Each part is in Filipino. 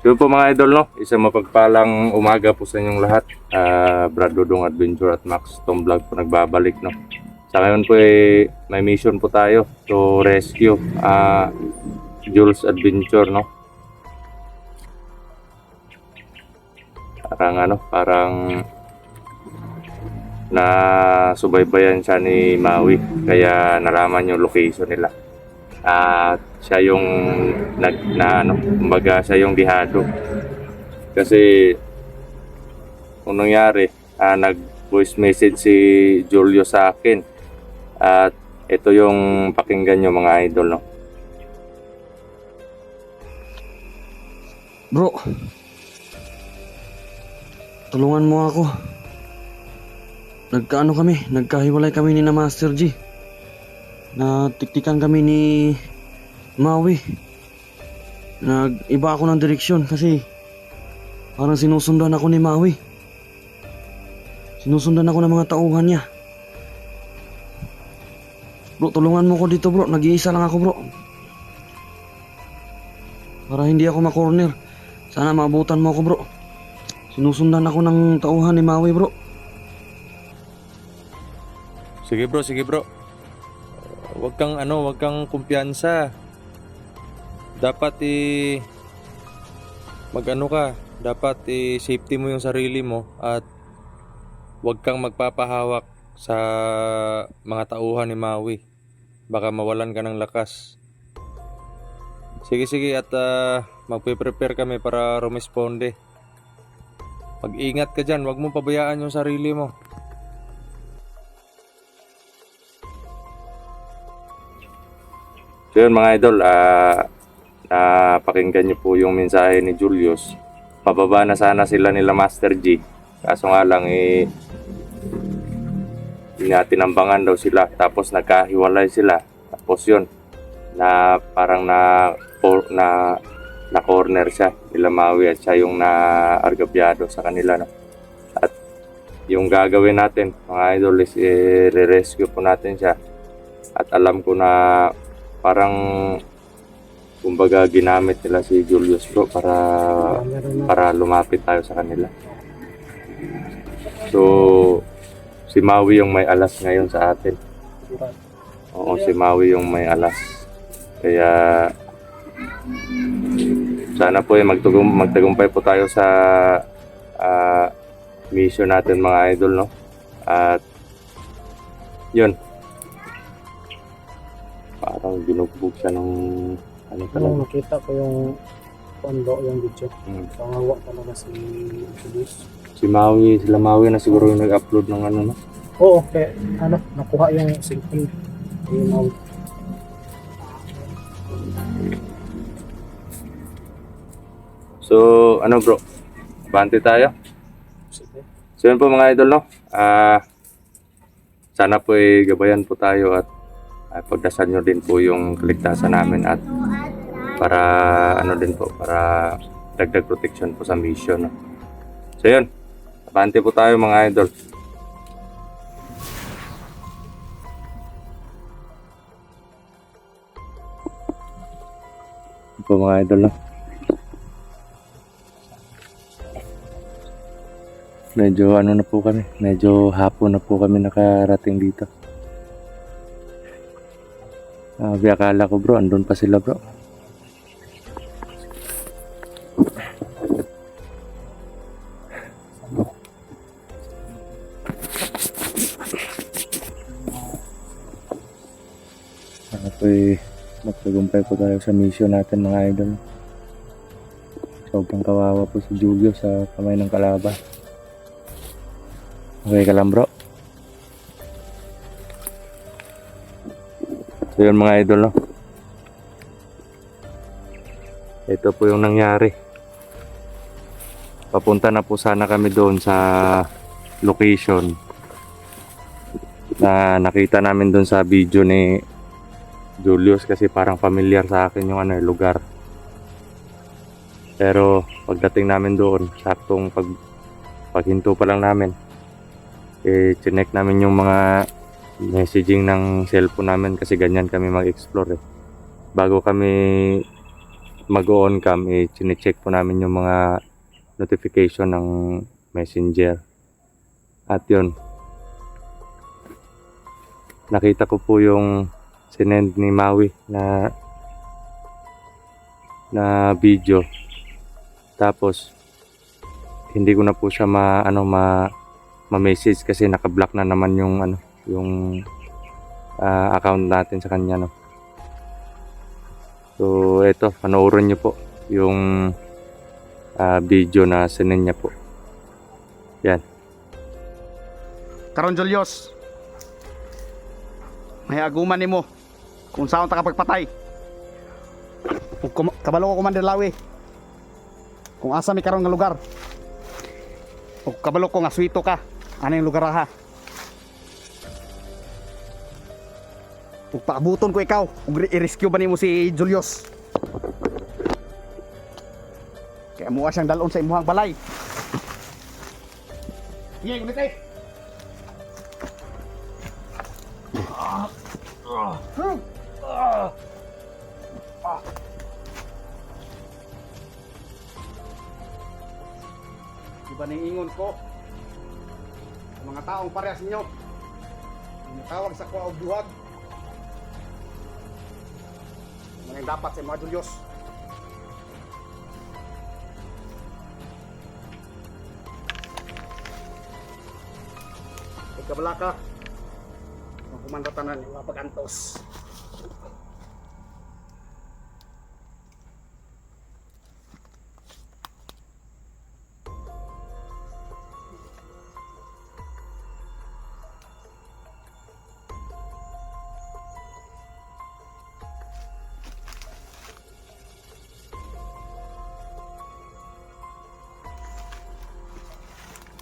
Yun po mga idol, no? Isang mapagpalang umaga po sa inyong lahat. Brad Dudong Adventure at Max Tom Vlog po nagbabalik, no? Sa ngayon po may mission po tayo to rescue Jules Adventure, no? Parang na subaybayan siya ni Maui, kaya nalaman yung location nila. At siya yung kumbaga siya yung dihado. Kasi kung nangyari, nag voice message si Julio sa akin. At ito yung pakinggan nyo mga idol, no? Bro, tulungan mo ako. Nagkahiwalay kami ni na Master G. Natiktikan kami ni Maui. Nag-iba ako ng direksyon kasi parang sinusundan ako ni Maui. Sinusundan ako ng mga tauhan niya. Bro, tulungan mo ko dito bro. Nag-iisa lang ako bro. Para hindi ako ma-corner. Sana maabutan mo ako bro. Sinusundan ako ng tauhan ni Maui bro. Sige bro. Wag kang kumpiyansa. Dapat dapat safety mo yung sarili mo at wag kang magpapahawak sa mga tauhan ni Maui. Baka mawalan ka ng lakas. Sige at magpe-prepare kami para rumisponde. Mag-ingat ka dyan, wag mong pabayaan yung sarili mo. So yun mga idol, pakinggan nyo po yung mensahe ni Julius. Pababa na sana sila nila Master G. Kaso nga lang tinambangan daw sila. Tapos nagkahiwalay sila. Tapos yun, parang na corner siya nila Maui at siya yung na-argabyado sa kanila, no? At yung gagawin natin mga idol is re-rescue po natin siya. At alam ko na parang kumbaga ginamit nila si Julius bro para lumapit tayo sa kanila. So si Maui yung may alas ngayon sa atin. Oo, si Maui yung may alas. Kaya sana po magtagumpay po tayo sa mission natin mga idol, no? At yun, parang binugbog siya ng Nung nakita ko yung yung video, pangawa talaga si Julius. Sila Maui na siguro yung nag-upload ng no? Oo, kaya nakuha yung cellphone ni Maui. So, bro? Bante tayo? Sige. So yun po mga idol, no? Sana po gabayan po tayo at pagdasal nyo din po yung kaligtasan namin at para para dagdag protection po sa mission, no? So yun, bante po tayo mga idol. Yun po mga idol, no? Medyo na po kami, medyo hapon na po kami nakarating dito. Akala ko bro, andun pa sila bro. Magtagumpay po tayo sa mission natin mga idol. Sobrang kawawa po si Julio sa kamay ng kalaban. Okay ka lang bro? So yun mga idol, no? Ito po yung nangyari. Papunta na po sana kami doon sa location na nakita namin doon sa video ni Julius kasi parang familiar sa akin yung lugar. Pero pagdating namin doon, saktong paghinto pa lang namin, chinek namin yung mga messaging ng cellphone namin kasi ganyan kami mag-explore bago kami mag-on cam, chine-check po namin yung mga notification ng messenger. At yun, nakita ko po yung sinend ni Maui na video. Tapos hindi ko na po siya ma-message kasi naka-block na naman yung account natin sa kanya, no. So eto, panoorin niyo po yung video na sinend niya po. Yan. Karon Julius, may aguman nimo kung saan ta kapagpatay. Kabalo ko Commander Lawi kung asa mi karon nga lugar. O kabalo ko nga swito ka ano yung lugar ha. Ug paabuton ko ikaw ug i-rescue ba nimo si Julius. Kaya muwa siyang dalon sa imuhang balay. Sige, gunit eh. Diba ingon ko sa mga taong parehas ninyo tawag sa kuwa og duhag mga dapat sa mga Julius. Kabala ka ang kumandatanan yung mga pag-antos.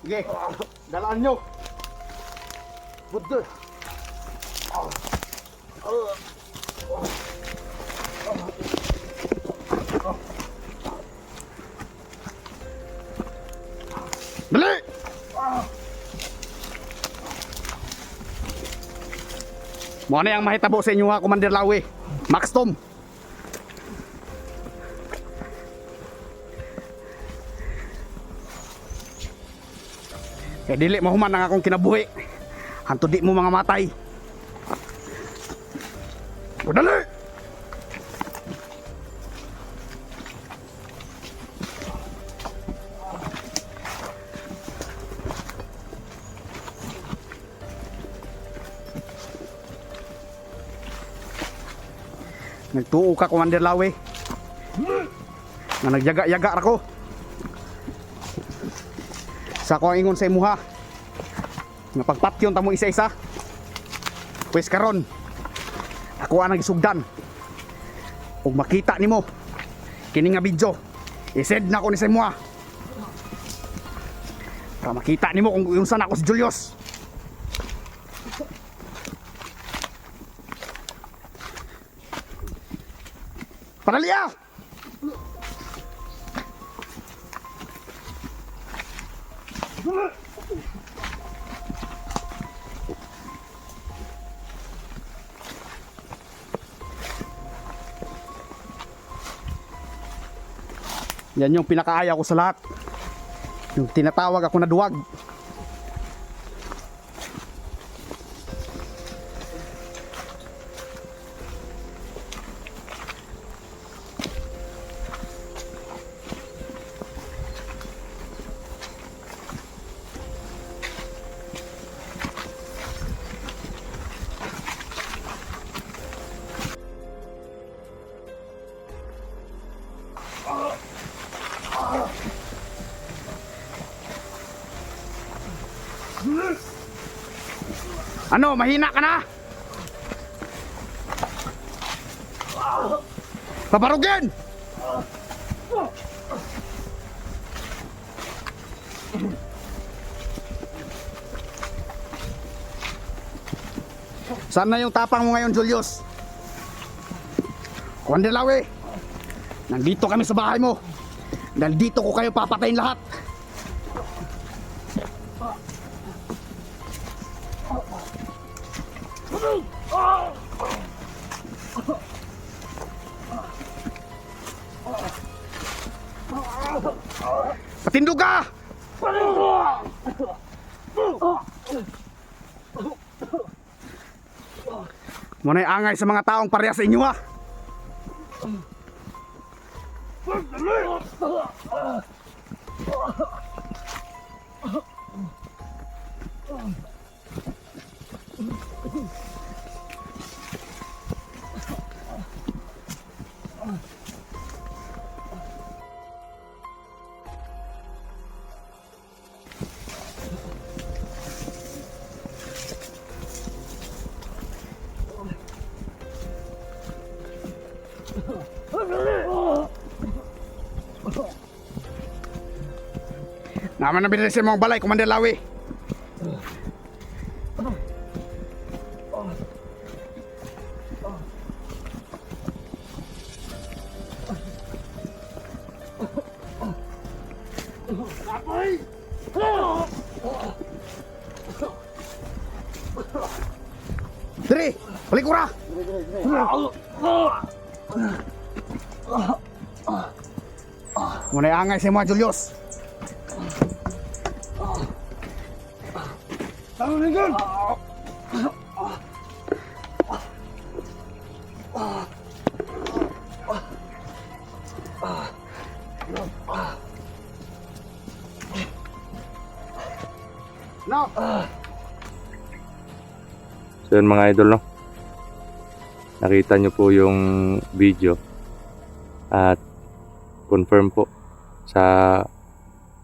Sige, dalaan nyo. Buddha. Dali! Mo na yang mahitabo sa inyo ha, Commander Lawi. Max Tom. Kaya dili mahuman ang akong kinabuhi. Hanto di mo mga matay. O dali! Nagtuo ka, Commander Lawi. Na nagyaga-yaga ako. Sa ko ang ingon sa imuha nga pagpatyon ta mo isa-isa. Pwes karon ako ang nagisugdan ug makita nimo kini nga video i-send na ko ni sa imuha para makita nimo kung unsa na ako si Julius. Panaliya! Yan yung pinakaaya ko sa lahat. Yung tinatawag ako na duwag. Ano, mahina ka na? Pabarugin! Saan na yung tapang mo ngayon, Julius? Commander Lawi, nandito kami sa bahay mo. Nandito ko kayo papatayin lahat. Muna'y angay sa mga taong pareha sa inyo ha. Naman na binili sa mga balay, Commander Lawi. Diri, balik ura. Muna'y angay sa mga Julius. No. So yun mga idol, no? Nakita nyo po yung video at confirm po sa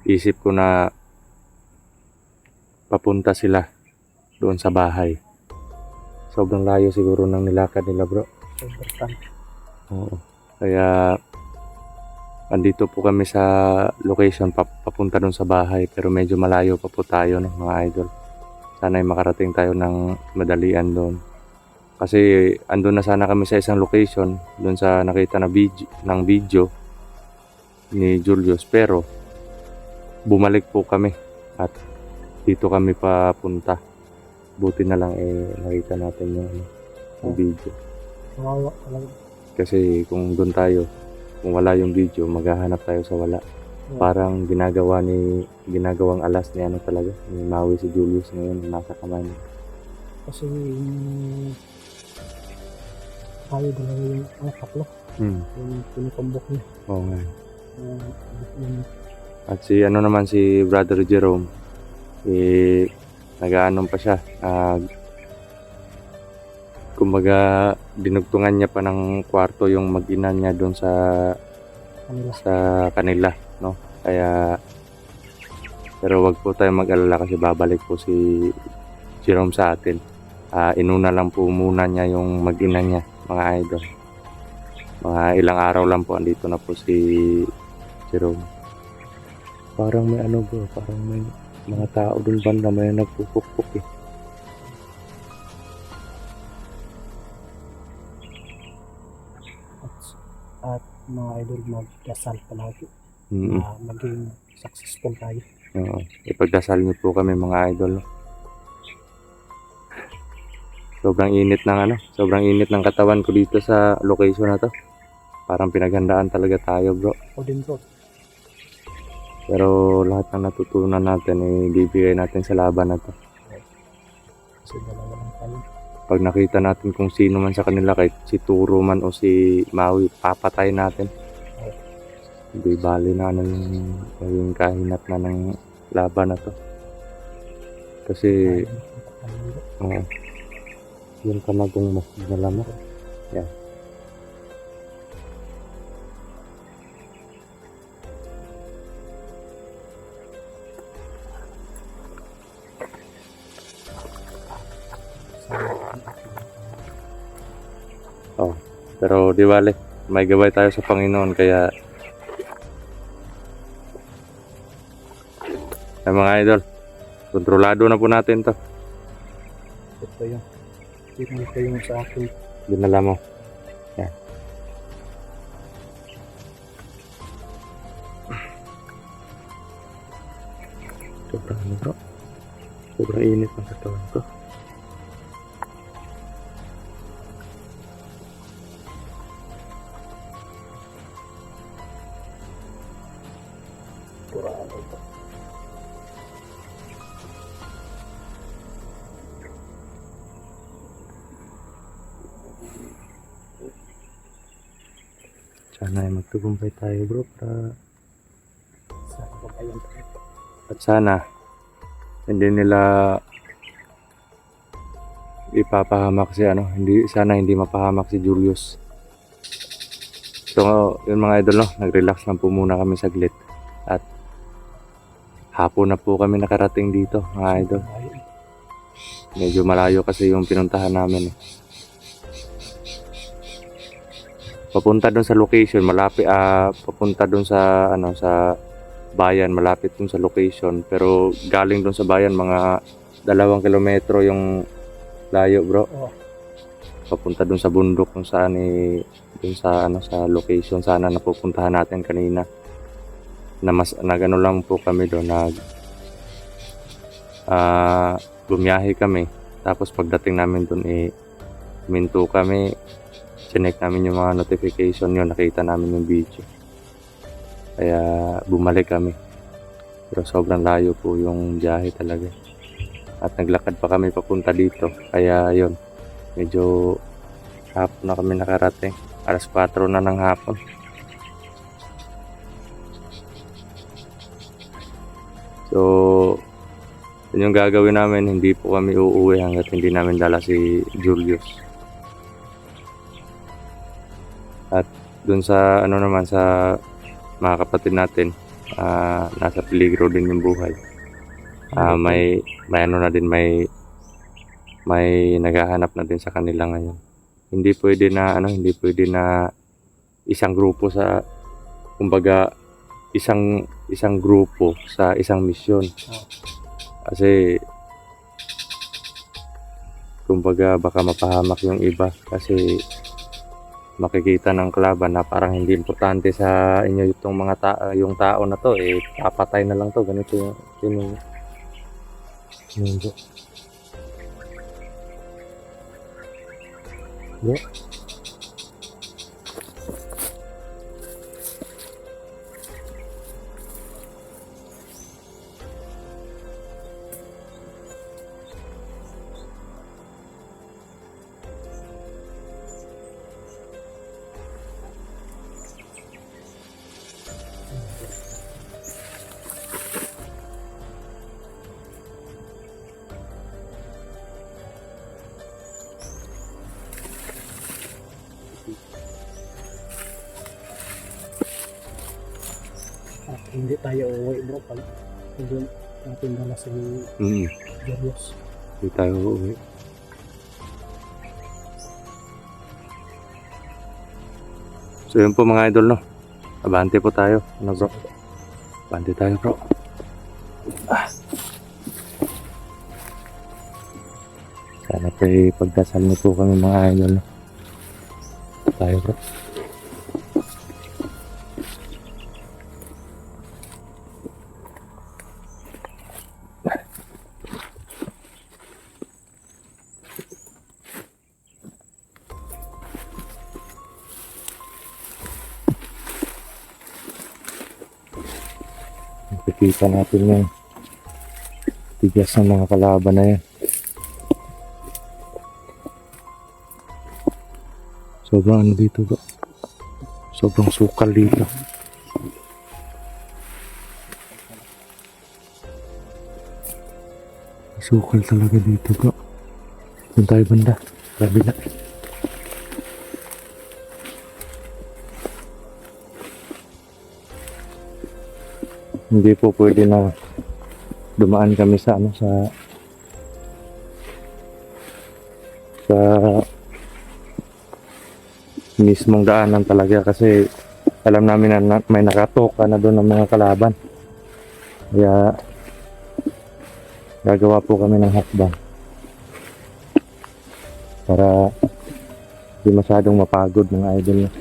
isip ko na papunta sila doon sa bahay. Sobrang layo siguro ng nilakad nila, bro. Oo. Kaya andito po kami sa location papunta doon sa bahay, pero medyo malayo pa po tayo, no, mga idol. Sana'y makarating tayo ng madalian doon. Kasi andun na sana kami sa isang location doon sa nakita na video ni Julius, pero bumalik po kami at dito kami papunta. Buti na lang nakita natin yung video. Kawawa talaga. Kasi kung doon tayo, kung wala yung video, maghahanap tayo sa wala. Parang ginagawang alas ni ano talaga, ni Maui si Julius ngayon, nasa kamay niya. Kasi tayo dalawa yung tatlo. Yung pinipambok niya. Oo nga. Yung At si ano naman, si Brother Jerome, nag-aanom pa siya. Kumbaga, dinugtungan niya pa ng kwarto yung mag-ina niya doon sa kanila, no? Kaya, pero wag po tayo mag-alala kasi babalik po si Jerome sa atin. Inuna lang po muna niya yung mag-ina niya, mga idol. Mga ilang araw lang po, andito na po si Jerome. Parang may ano bro, parang may mga tao doon banda, may nagpupukpuk eh. at mga idol, magdasal palagi Mm. na maging successful tayo. Oo. Ipagdasal niyo po kami mga idol. No? Sobrang init ng katawan ko dito sa location na to. Parang pinaghandaan talaga tayo, bro. O din bro, Pero lahat ng natutunan natin ibibigay natin sa laban na to. kasi dalawa lang tayo. Pag nakita natin kung sino man sa kanila, kahit si Turo man o si Maui, papatay natin. Hindi bali na ano yung kahinat na ng laban na to. Kasi, oo. Yung kamagong mo, dala mo. Yan. Oh, pero di bale, may gabay tayo sa Panginoon kaya ay mga idol, kontrolado na po natin to. Ito yun. Ito yung sa akin. Dinala mo. Yan. Sobrang ano bro? Sobrang init ng katawan ko. Sana ay magtagumpay tayo bro para Sa kabayan tayo. at sana hindi nila ipapahamak si sana hindi mapahamak si Julius. So yun mga idol, no, nag-relax lang po muna kami saglit at hapon na po kami nakarating dito mga idol. Medyo malayo kasi yung pinuntahan namin. Papunta doon sa location, papunta doon sa sa bayan, malapit doon sa location, pero galing doon sa bayan mga 2 kilometro yung layo bro. Oh. Papunta doon sa bundok kung saan doon sa sa location sana napupuntahan natin kanina. Na mas nagano lang po kami doon, bumiyahe kami. Tapos pagdating namin doon minto kami, chinek namin yung mga notification yun, nakita namin yung video. Kaya bumalik kami. Pero sobrang layo po yung biyahe talaga. At naglakad pa kami papunta dito. Kaya yun, medyo hapon na kami nakarating. 4:00 na ng hapon. So, yun yung gagawin namin. Hindi po kami uuwi hanggat hindi namin dala si Julius. At dun sa naman sa mga kapatid natin, nasa peligro din yung buhay. May naghahanap na din sa kanila ngayon. Hindi pwede na isang grupo kumbaga isang grupo sa isang misyon. Kasi kumbaga baka mapahamak yung iba kasi makikita ng kalaban na parang hindi importante sa inyo itong yung tao na to, papatay na lang to, ganito yun. Bro. At hindi tayo uuwi bro pag hindi natin dala si Julius. Hindi tayo uuwi. So yun po mga idol, no. Abante po tayo. Bro? Abante tayo bro. Sana po pagdasal niyo po kami mga idol, no. Tayo bro. Nakikita natin yung tigas ng mga kalaban na yan. Sobrang dito bro. Sobrang sukal dito. Sukal talaga dito bro. Doon tayo banda. Kabila. Hindi po pwede na dumaan kami sa mismong daanan talaga kasi alam namin na may nakatoka na doon ng mga kalaban. Kaya gagawa po kami ng hakbang para hindi masyadong mapagod mga idol.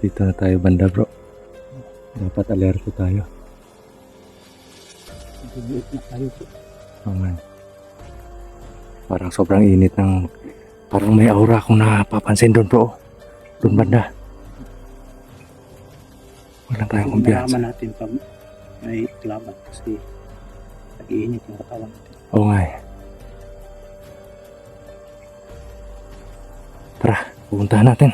Dito na tayo banda bro. Dapat alerto tayo. Bibiit na tayo po. Oh, man. Parang sobrang init ng... Parang may aura akong napapansin doon bro. Doon banda. Wala tayong kumpiyansa. Malaman natin pag may laban kasi nag-iinit yung katawan natin. Oo nga eh. Tara, pupuntahan natin.